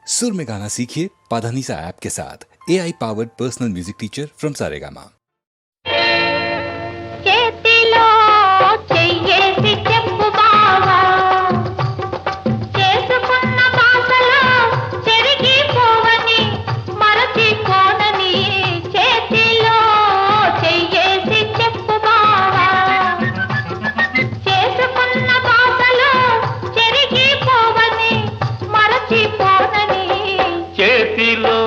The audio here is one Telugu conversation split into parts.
सुर में गाना सीखिए पाधानीसा ऐप के साथ AI powered personal music teacher from Saregama. చేతిలో చెయ్యేసి చెప్పు బావా చేసుకున్న బాసలో చెరిగిపోవని మరచిపోనని చేతిలో చెయ్యేసి చెప్పు బావా చేసుకున్న బాసలో చెరిగిపోవని మరచిపోనని చేతిలో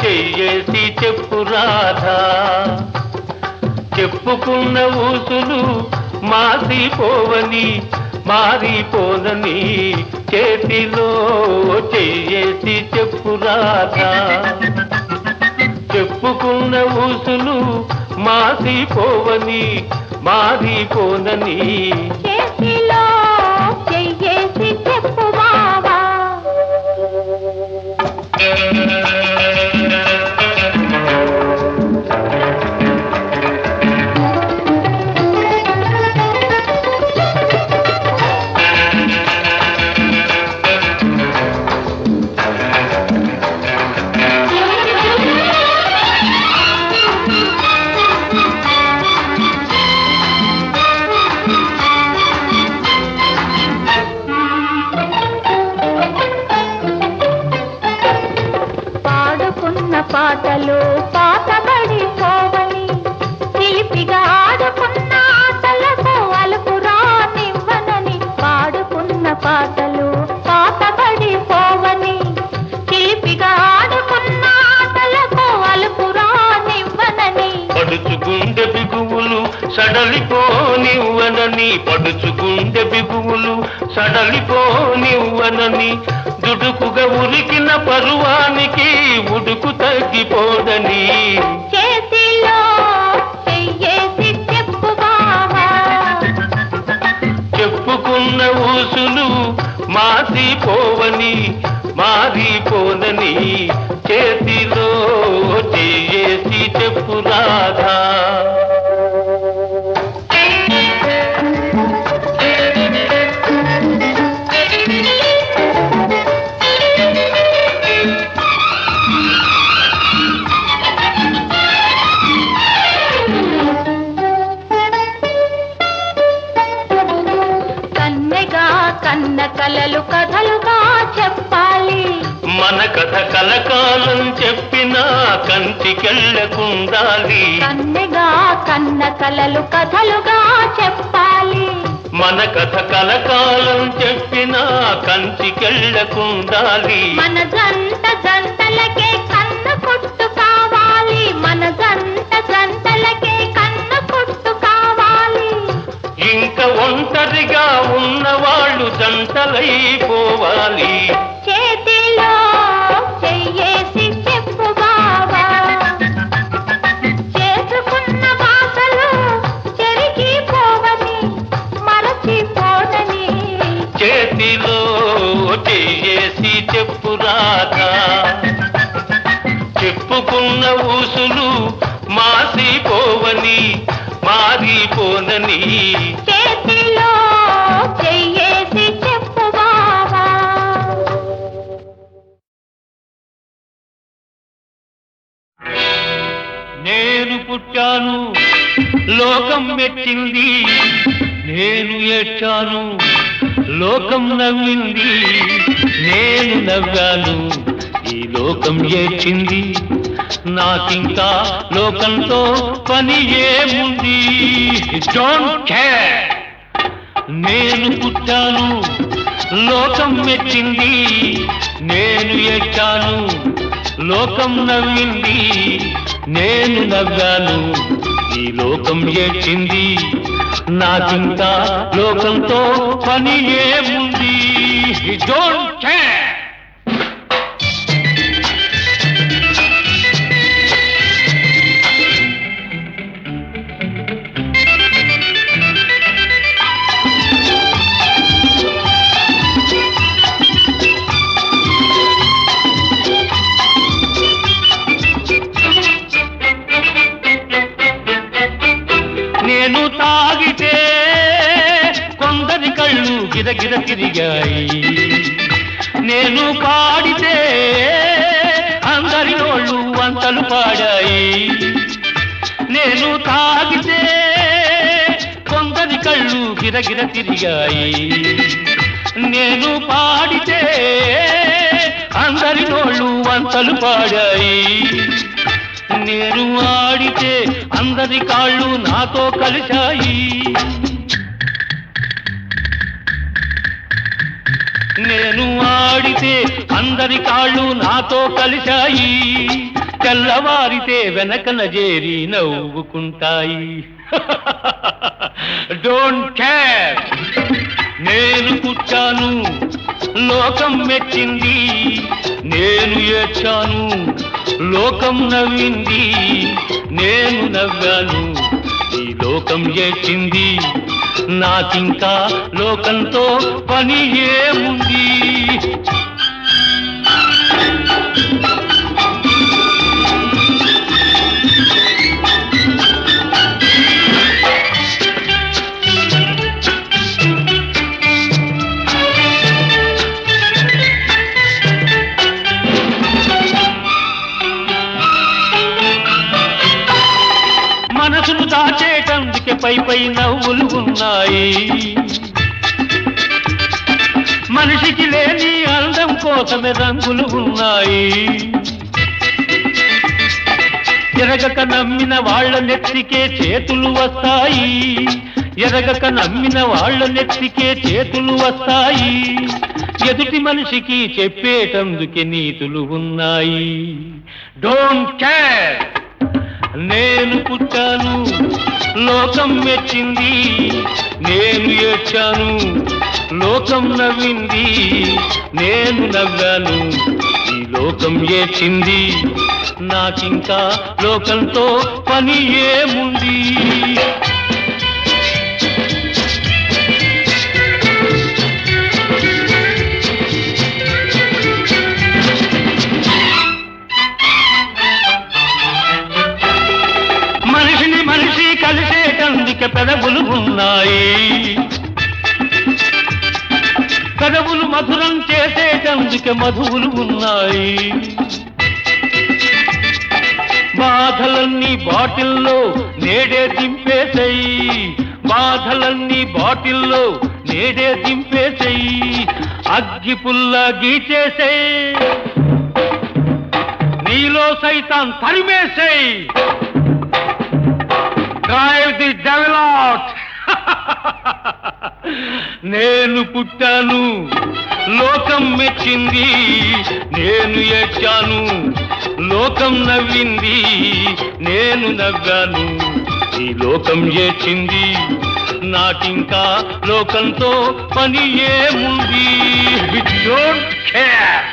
చెయ్యేసి చెప్పు రాధా చెప్పుకున్న ఊసులు మాసిపోవని మారిపోదని చేతిలో చెయ్యేసి చెప్పు రాధా చెప్పుకున్న ఊసులు మాసిపోవని మారిపోనని చేతిలో చెయ్యేసి చెప్పు బావా పాడుకున్న పాటలు పాతబడిపోవని చిలిపిగా ఆడుకున్న ఆటలకు అలుపు రానివ్వనని పాడుకున్న పాటలు పాతబడిపోవని చిలిపిగా ఆడుకున్న ఆటలకు అలుపు రానివ్వనని పడుచుగుండె బిగువులు సడలిపోనివ్వనని పడుచుగుండె బిగువులు సడలిపోనివ్వనని దుడుకుగా ఉరికిన పరువానికి ఉడుకు తగ్గిపోదని చేతిలో చెయ్యేసి చెప్పు బావా చెప్పుకున్న ఊసులు మాసిపోవని మారిపోనని చేతిలో చెయ్యేసి చెప్పు రాధా కన్నెగా కన్న కలలు కథలుగా చెప్పాలి మన కథ కలకాలం చెప్పినా కంటికెళ్ళకుండాలి కన్నెగా కన్న కలలు కథలుగా చెప్పాలి మన కథ కలకాలం చెప్పినా కంటికెళ్ళకుండాలి మన జంట జంటలకే కన్న కొట్టు కావాలి మన జంట జంటలకే కన్న కొట్టు కావాలి ఇంకా ఒంటరిగా ఉన్నవాళ్ళు జంటలైపోవాలి చేతిలో చెయ్యేసి చెప్పు బావా చేసుకున్న బాసలు చెరిగిపోవని మరచిపోనని చేతిలో చెయ్యేసి చెప్పు రాధా చెప్పుకున్న ఊసులు మాసిపోవని మారిపోనని చేతిలో చెయ్యేసి చెప్పు బావా నేను పుట్టాను లోకం మెచ్చింది నేను ఏడ్చాను లోకం నవ్వింది నేను నవ్వాను ఈ లోకం ఏడ్చింది నాకింకా లోకంతో పని ఏముంది డోంట్ కేర్ నేను పుట్టాను లోకం మెచ్చింది నేను ఏడ్చాను లోకం నవ్వింది నేను నవ్వాను ఈ లోకం ఏడ్చింది నాకింకా లోకంతో పని ఏముంది డోంట్ కేర్ నేను తాగితే కొందరి కళ్ళు గిరగిర తిరిగాయి, నేను పాడితే పాడాయి. నేను తాగితే కొందరి కళ్ళు గిరగిర తిరిగాయి. నేను పాడితే అందరి నోళ్ళు వంతలు పాడాయి. నేను ఆడితే అందరి కాళ్ళు నాతో కలిశాయి. నేను ఆడితే అందరి కాళ్ళు నాతో కలిశాయి. తెల్లవారితే వెనకన చేరి నవ్వుకుంటాయి. డోంట్ కేర్, నేను పుట్టాను, లోకం మెచ్చింది. నేను ఏడ్చాను, లోకం నవ్వింది. నేను నవ్వాను, ఈ లోకం ఏడ్చింది. నాకింకా లోకంతో పని ఏముంది? మనసును దాచేటందుకే పై పై నవ్వులు ఉన్నాయి. మనిషికి లేని అందం కోసమే రంగులు ఉన్నాయి. ఎరగక నమ్మిన వాళ్ళ నెత్తికే చేతులు వస్తాయి. ఎరగక నమ్మిన వాళ్ళ నెత్తికే చేతులు వస్తాయి. ఎదుటి మనిషికి చెప్పేటందుకే నీతులు ఉన్నాయి. డోంట్ కేర్, నేను పుట్టాను, లోకం మెచ్చింది. నేను ఏడ్చాను, లోకం నవ్వింది. నేను నవ్వాను, ఈ లోకం ఏడ్చింది. నాకింకా లోకంతో పని ఏముంది? మనిషి కలిసేటందుకే పెదవులు ఉన్నాయి. పెదవులు మధురం చేసేటందుకే మధువులు ఉన్నాయి. బాధలన్నీ బాటిల్లో నేడే దింపేసేయి. బాధలన్నీ బాటిల్లో నేడే దింపేసేయి. అగ్గి పుల్ల గీచేసేయి, నీలో సైతాన్ తరిమేసేయి. Drive the devil out. నేను పుట్టాను, లోకం మెచ్చింది. నేను ఏడ్చాను, లోకం నవ్వింది. నేను నవ్వాను, ఈ లోకం ఏడ్చింది. నాకింకా లోకంతో పని ఏముంది? Don't care.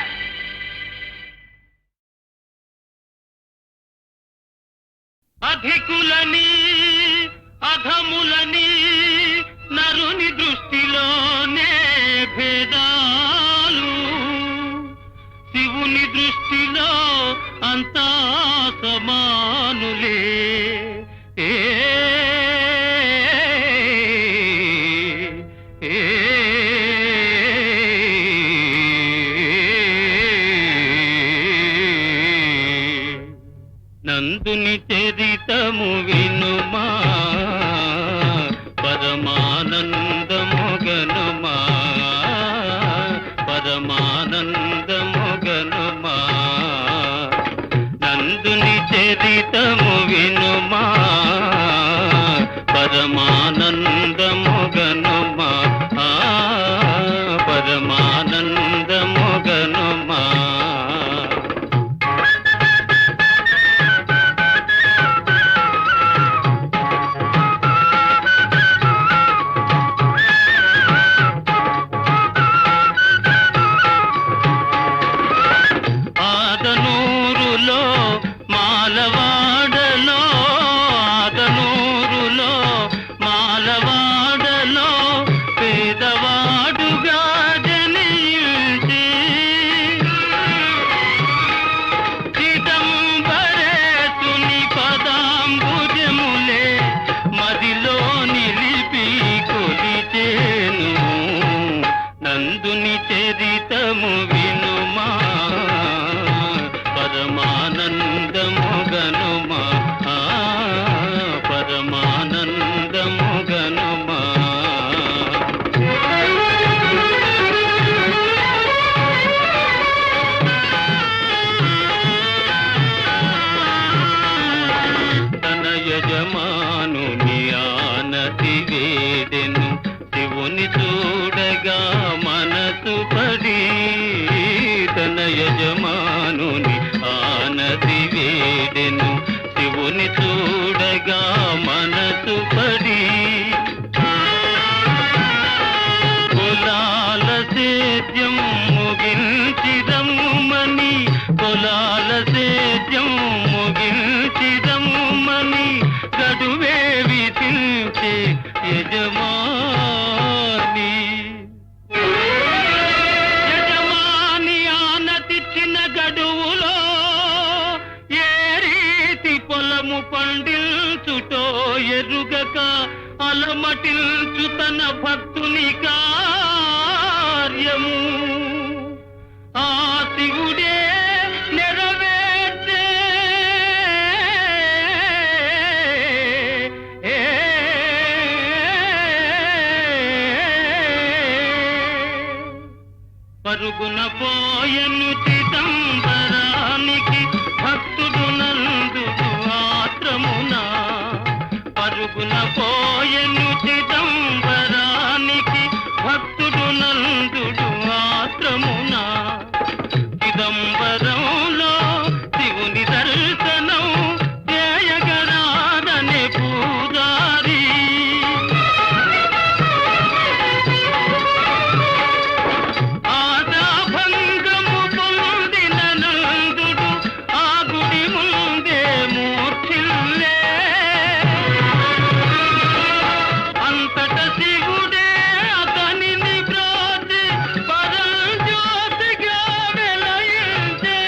అధికులని అధములని నరుని దృష్టిలోనే భేదాలు. శివుని దృష్టిలో అంతా సమానులే. నందుని చరితము వినుమా, పరమానందము గనుమా. పరమానందము గనుమా. నందుని చరితము వినుమా, పరమానందము గనుమా. పరమానందము గనుమా. మాలవాడలో యజమానుని ఆనతి వేడెను శివుని చూడగా మనసు పడి కులాల సేద్యం ముగించిదమ్మని కులాల సేద్యం ముగించిదమ్మని గడువే విధించే యజమాని యజమాని ఆనతిచ్చిన గడువులో ఏ రీతి పొలము పండిల్చుటో ఎరుగక అలమటిల్చు తన భక్తుని కార్యము ఆ శివుడే నెరవేర్చే పరుగున పోయను చిదంబరానికి భక్తుడు నందుడు ఆత్రమున పరుగున పోయను చిదంబరానికి భక్తుడు నందుడు ఆత్రమున చిదంబరంలో శివుని దర్శనం చేయగరాదనే పూజారి ఆశాభంగము పొందిన నందుడు ఆ గుడి ముందే మూర్ఛిల్లే అంతట శివుడే అతనిని బ్రోచి పరంజ్యోతిగా వెలయించే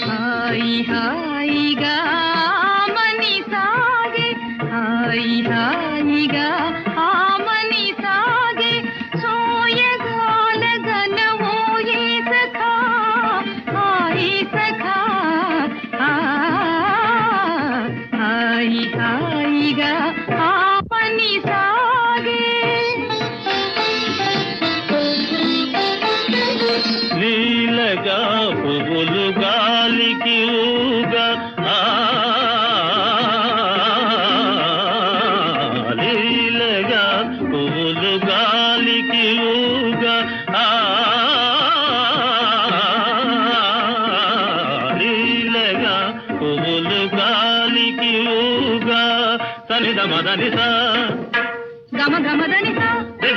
హాయి హాయిగా ఆమని సాగే హాయి హాయిగా ఆమని సాగే సోయగాల గనవోయే సఖా హాయి సఖా హాయి హాయిగా ఆమని సాగే లీలగా పువ్వులు గాలికి ఊగా లీలగా పువ్వులు గాలికి ఊగా లీలగా పువ్వులు గాలికి ఊగా సనిద మదనిసా గమ గమదని సా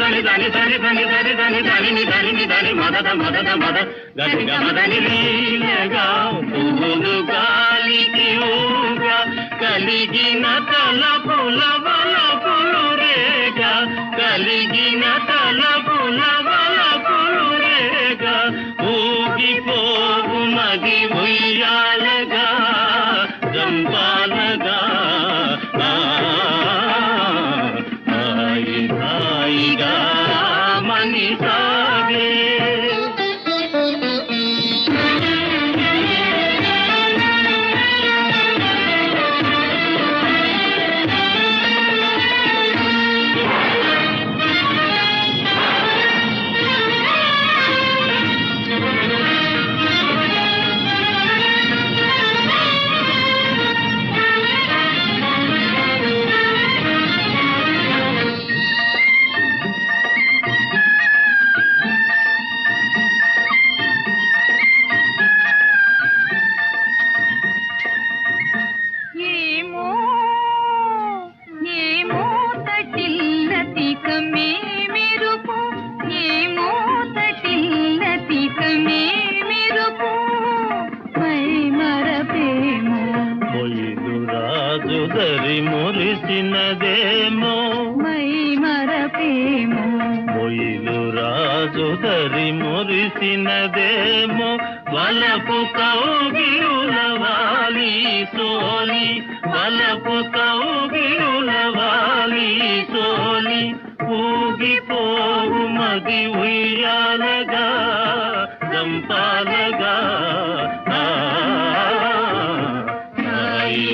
దని దని దని దని దని దని దని దని దని మదద మదద మద గని గమదని లీలగా పువ్వులు గాలికి ఊగా కలిగిన తలపుల వలపులు రేగా కలిగిన తలపుల వలపులు రేగా ఊగిపోవు మది ఉయ్యాలగా జంపాలగా హాయిగా మని సాగే దరి మురిసినదేమో మై మరపేమో మొయిలు రాజు దరి మురిసినదేమో వలపు కౌగిలులవాలి సోలి వలపు కౌగిలులవాలి సోలి ఊగిపోవు మది ఉయ్యాలగా చంపాలగా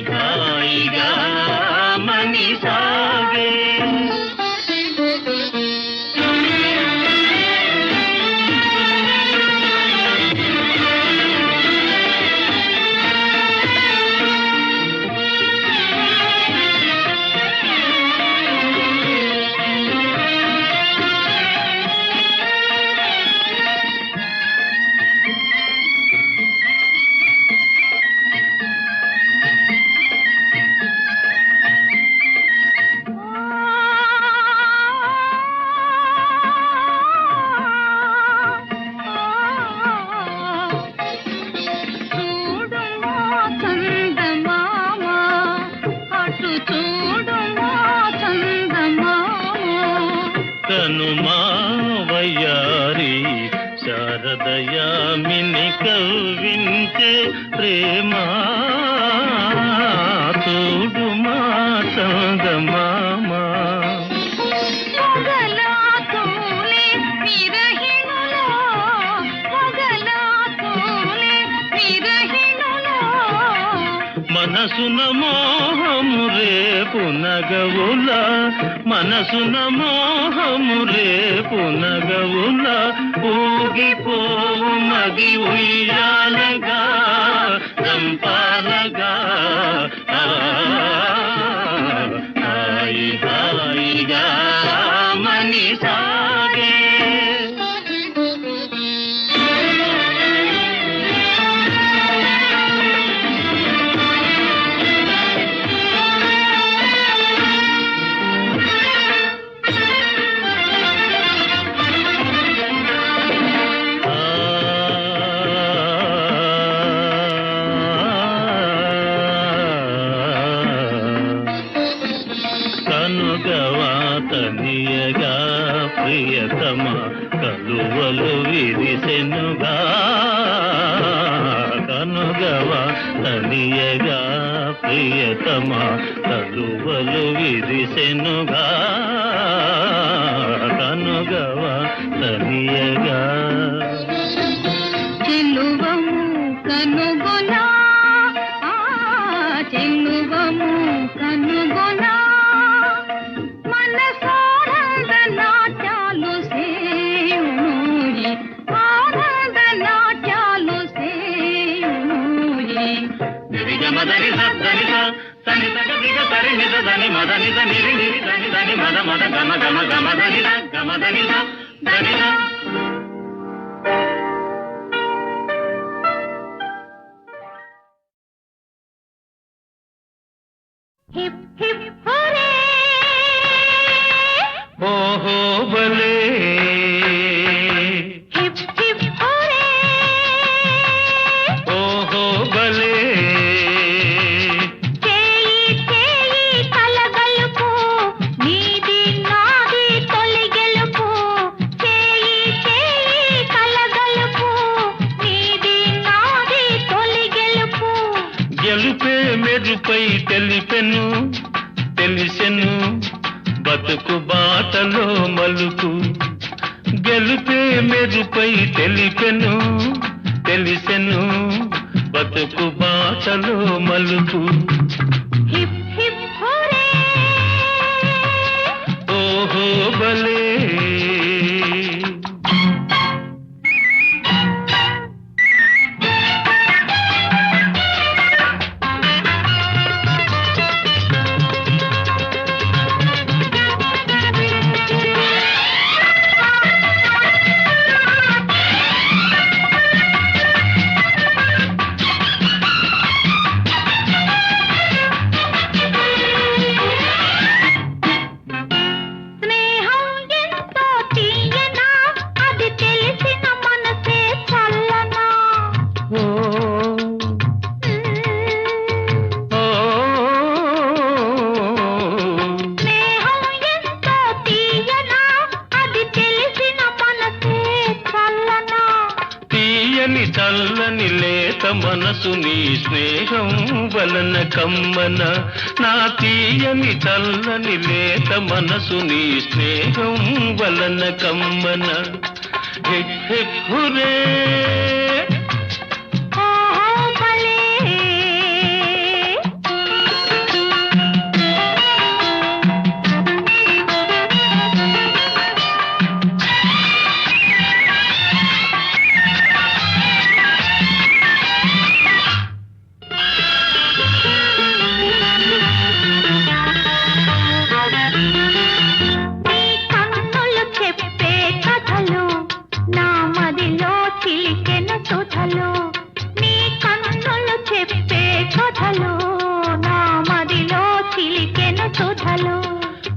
హాయిగా మని సాగే వయ్యారి శారదయామిని కవ్వించే ప్రేమ తోడు మా చందమామా మనసున మోహము రేపు నగవుల మనసున మోహము రేపు నగవుల ఊగిపోవు మది ఉయ్యాలగా చంపాలగా హాయిగా మని సాగే కనుగవాతనియగా ప్రియతమ కలువలు విరిసెనుగా కనుగవాతనియగా ప్రియతమ కలువలు విరిసెనుగా కనుగవాతనియగా చెల్లువము కనుగొనా చెల్లువము కనుగొనా మనసానంద నాట్యాలు సేయునూరి ఆనంద నాట్యాలు సేయునూరి నిరిగమదని సద్దనిద తని తగదిగ సరినిద దని మదనిద నిరి నిరి దని దని మద మద గమ గమ గమదనిద గమదనిద దనిద హిప్ హిప్ హోరే ఓహో బలే హిప్ హిప్ హోరే ఓహో బలే చేయి చేయి కలగలుపు నీది నాది తొలి గెలుపు చేయి చేయి కలగలుపు నీది నాది తొలి గెలుపు గెలుపే మెరుపై తెలిపెను తెలిసెను బతుకు బాటలో మలుపు గెలుపే మెరుపై తెలిపెను తెలిసెను బతుకు బాటలో మలుపు హిప్ హిప్ హోరే ఓహో బలే చల్లని లేత మనసు నీ స్నేహం వలన కమ్మన నా తీయని చల్లని లేత మనసు నీ స్నేహం వలన కమ్మన హిప్ హిప్ హురే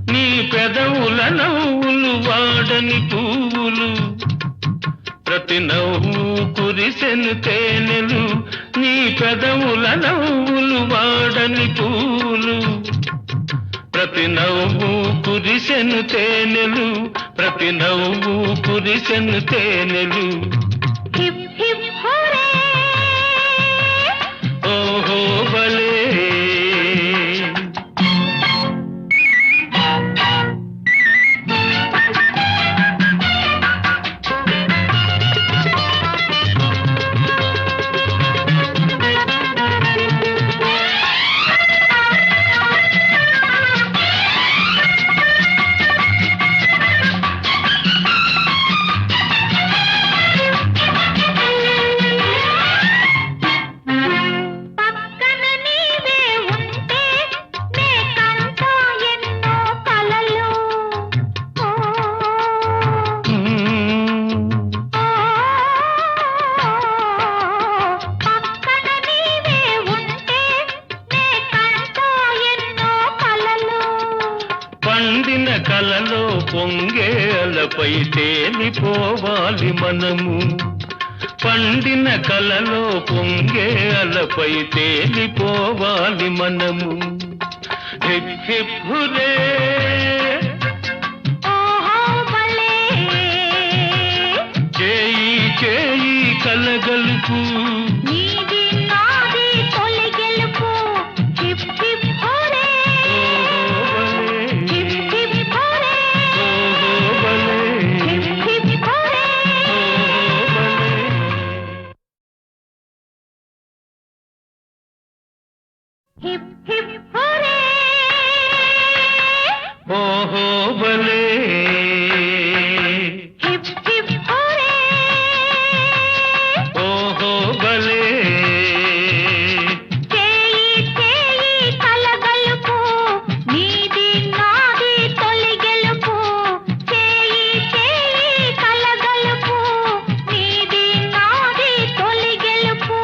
నీ పెదవుల నవ్వులు వాడని పువ్వులు ప్రతి నవ్వు కురిసెను తేనెలు నీ పెదవుల నవ్వులు వాడని పువ్వులు ప్రతి నవ్వు కురిసెను తేనెలు ప్రతి నవ్వు కురిసెను తేనెలు హిప్ హిప్ హోరే ఓహో బలే పండిన కలలో పొంగేలపై తేలిపోవాలి మనము పండిన కలలో పొంగేలపై తేలిపోవాలి మనము హిప్ హిప్ హురే చేయి చేయి కలగలుపు నీది నాది తొలి గెలుపు hip hip Hore hip hip Hore hip hip Hore hip hip Hore ఓహో బలే హిప్ హిప్ హోరే ఓహో బలే చేయి చేయి కలగలుపు నీది నాది తొలి గెలుపు చేయి చేయి కలగలుపు నీది నాది తొలి గెలుపు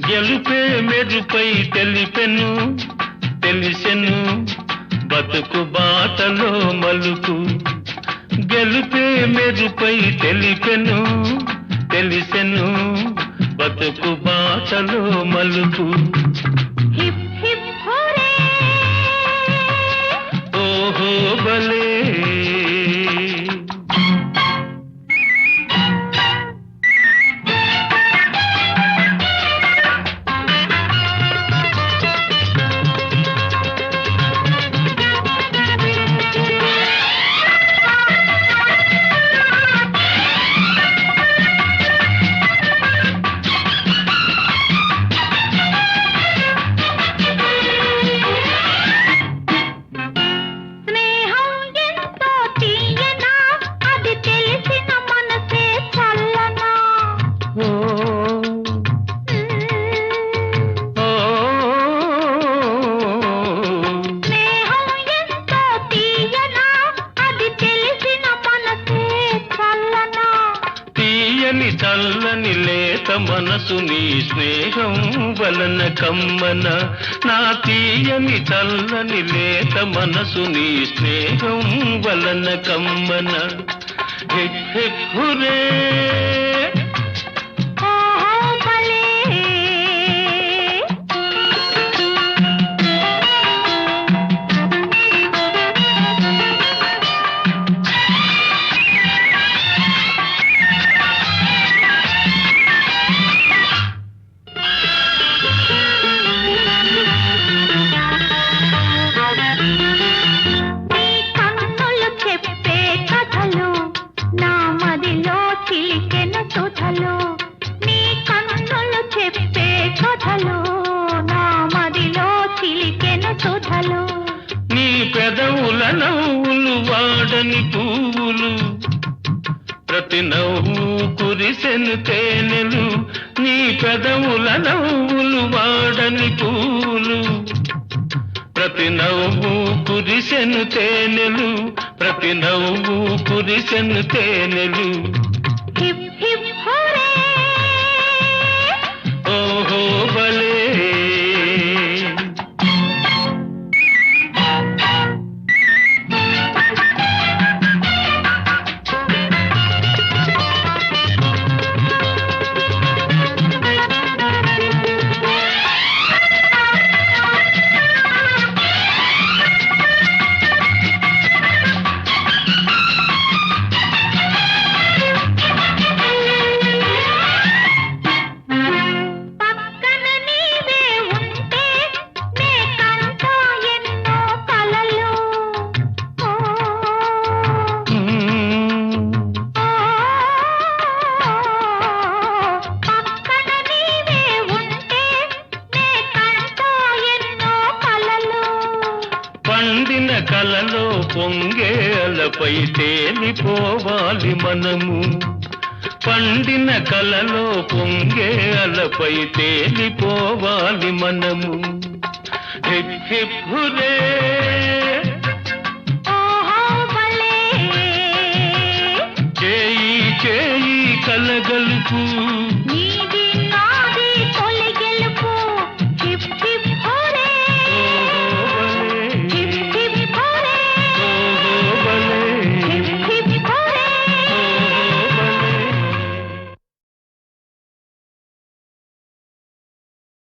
గెలుపే మెరుపై తెలిపెను తెలిసెను బతుకు బాటలో మలుపు గెలుపే మెరుపై తెలిపెను తెలిసెను బతుకు బాటలో మలుపు హిప్ హిప్ హోరే ఓహో బలే స్నేహం ఎంతో తీయనా అది తెలిసిన మనసే చల్లనా ఓ ఓ స్నేహం ఎంతో తీయనా అది తెలిసిన మనసే చల్లనా తీయని చల్లని లేత మనసు నీ స్నేహం వలన కమ్మన నా తీయని చల్లని లేత మనసు నీ స్నేహం వలన కమ్మన హిప్ హిప్ హురే ఓహో భలే వాడని పువ్వులు ప్రతి నవ్వు కురిసెను తేనెలు నీ పెదవుల నవ్వులు వాడని పువ్వులు ప్రతి నవ్వు కురిసెను తేనెలు ప్రతి నవ్వు కురిసెను తేనెలు హిప్ హిప్ హోరే ఓహో బలే పక్కన నీవే ఉంటే నే కంటా ఎన్నో కలలు ఓ పక్కన నీవే ఉంటే నే కంటా ఎన్నో కలలు పండిన కలలో పొంగే అలపై తేలిపోవాలి మనము పండిన కలలో పొంగే అలపై తేలిపోవాలి మనము హిప్ హిప్ హురే ఓహో భలే చేయి చేయి కలగలుపు